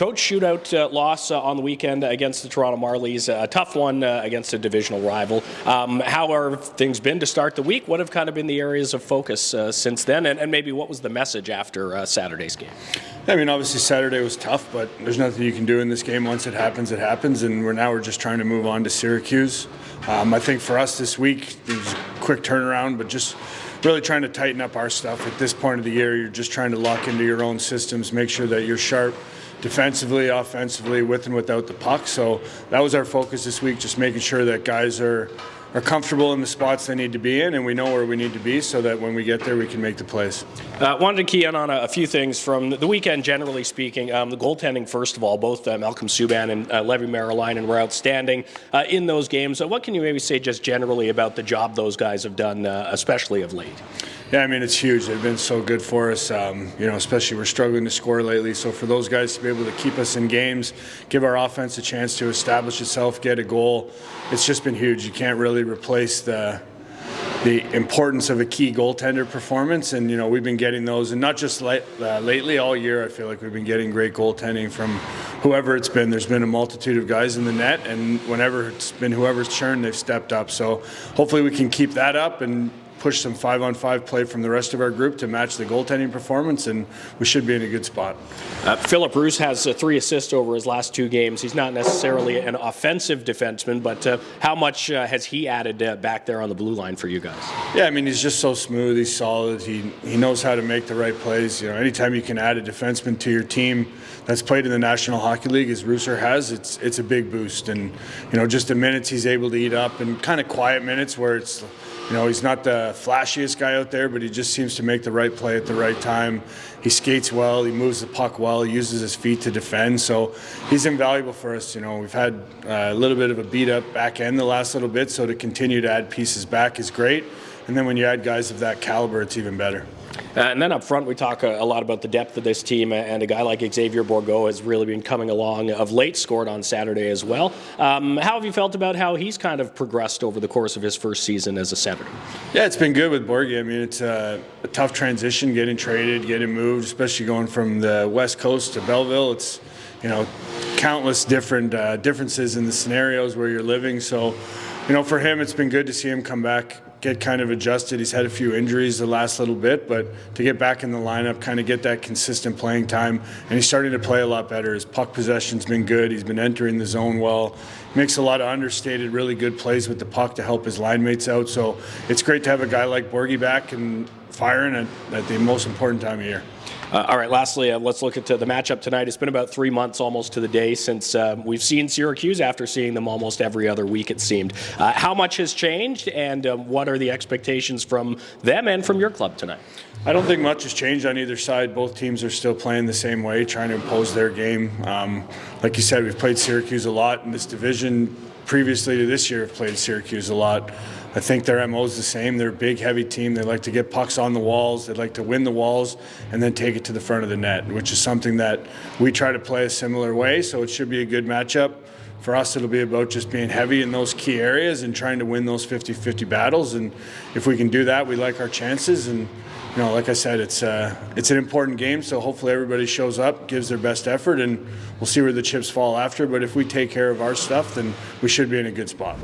Coach, shootout loss on the weekend against the Toronto Marlies, a tough one against a divisional rival. How have things been to start the week? What have kind of been the areas of focus since then, and maybe what was the message after Saturday's game? I mean, obviously Saturday was tough, but there's nothing you can do in this game. Once it happens, and we're just trying to move on to Syracuse. I think for us this week, it was a quick turnaround, but just really trying to tighten up our stuff. At this point of the year, you're just trying to lock into your own systems, make sure that you're sharp defensively, offensively, with and without the puck. So that was our focus this week, just making sure that guys are comfortable in the spots they need to be in, and we know where we need to be so that when we get there, we can make the plays. Wanted to key in on a few things from the weekend, generally speaking. The goaltending, first of all, both Malcolm Subban and Levi Merilainen were outstanding in those games. What can you maybe say just generally about the job those guys have done, especially of late? Yeah, I mean, it's huge. They've been so good for us. Especially we're struggling to score lately. So for those guys to be able to keep us in games, give our offense a chance to establish itself, get a goal, it's just been huge. You can't really replace the importance of a key goaltender performance. And, we've been getting those. And not just lately, all year, I feel like we've been getting great goaltending from whoever it's been. There's been a multitude of guys in the net. And whenever it's been whoever's churned, they've stepped up. So hopefully we can keep that up and push some 5-on-5 play from the rest of our group to match the goaltending performance, and we should be in a good spot. Philip Roos has 3 assists over his last 2 games. He's not necessarily an offensive defenseman, but how much has he added back there on the blue line for you guys? Yeah, I mean, he's just so smooth. He's solid. He knows how to make the right plays. Anytime you can add a defenseman to your team that's played in the National Hockey League, as Rooser has, it's a big boost. And, just the minutes he's able to eat up, and kind of quiet minutes where it's, he's not the flashiest guy out there, but he just seems to make the right play at the right time. He skates well, he moves the puck well, he uses his feet to defend, so he's invaluable for us. We've had a little bit of a beat-up back end the last little bit, so to continue to add pieces back is great. And then when you add guys of that caliber, it's even better. And then up front, we talk a lot about the depth of this team, and a guy like Xavier Bourgault has really been coming along of late, scored on Saturday as well. How have you felt about how he's kind of progressed over the course of his first season as a center? Yeah, it's been good with Bourgault. I mean, it's a tough transition, getting traded, getting moved, especially going from the West Coast to Belleville. It's, countless differences in the scenarios where you're living. So, for him, it's been good to see him come back, get kind of adjusted. He's had a few injuries the last little bit, but to get back in the lineup, kind of get that consistent playing time, and he's starting to play a lot better. His puck possession's been good. He's been entering the zone well. Makes a lot of understated, really good plays with the puck to help his line mates out. So it's great to have a guy like Borgie back and firing at the most important time of year. All right, lastly, let's look at the matchup tonight. It's been about 3 months almost to the day since we've seen Syracuse after seeing them almost every other week, it seemed. How much has changed, and what are the expectations from them and from your club tonight? I don't think much has changed on either side. Both teams are still playing the same way, trying to impose their game. Like you said, we've played Syracuse a lot in this division. Previously to this year, have played Syracuse a lot. I think their MO is the same. They're a big, heavy team. They like to get pucks on the walls. They like to win the walls and then take it to the front of the net, which is something that we try to play a similar way. So it should be a good matchup. For us, it'll be about just being heavy in those key areas and trying to win those 50-50 battles. And if we can do that, we like our chances. And like I said, it's an important game. So hopefully everybody shows up, gives their best effort, and we'll see where the chips fall after. But if we take care of our stuff, then we should be in a good spot.